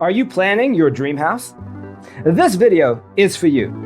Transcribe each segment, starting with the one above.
Are you planning your dream house? This video is for you.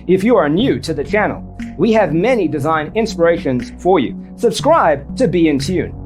If you are new to the channel, we have many design inspirations for you. Subscribe to be in tune.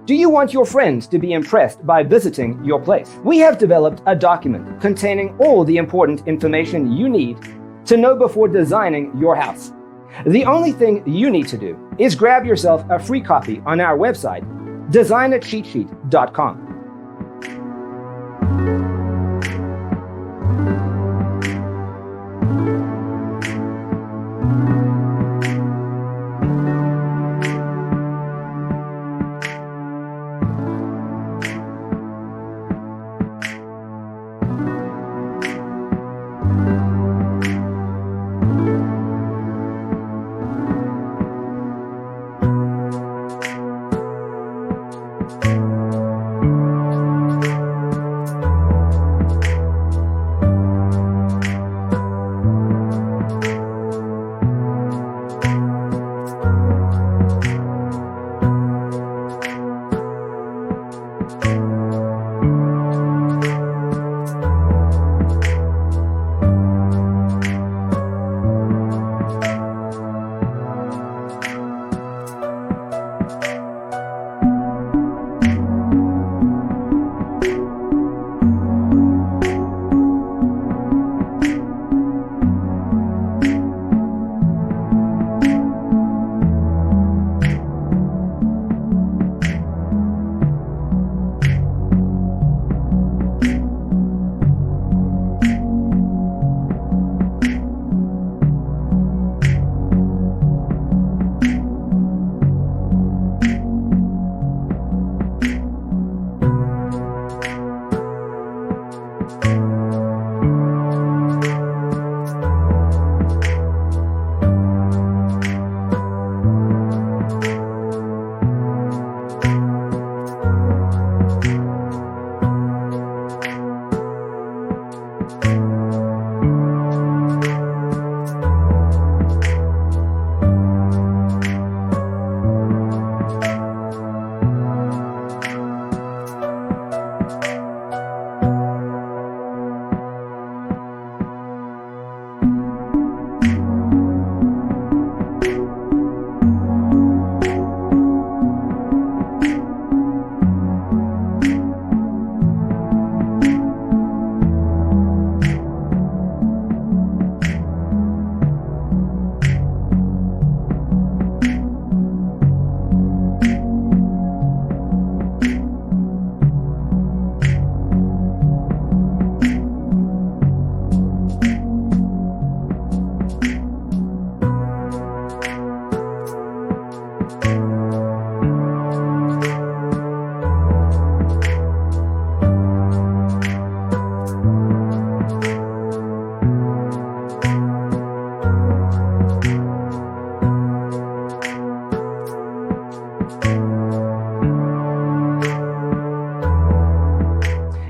Do you want your friends to be impressed by visiting your place? We have developed a document containing all the important information you need to know before designing your house. The only thing you need to do is grab yourself a free copy on our website, designercheatsheet.com.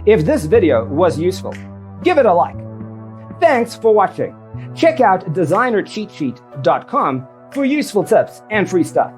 If this video was useful, give it a like. Thanks for watching. Check out designercheatsheet.com for useful tips and free stuff.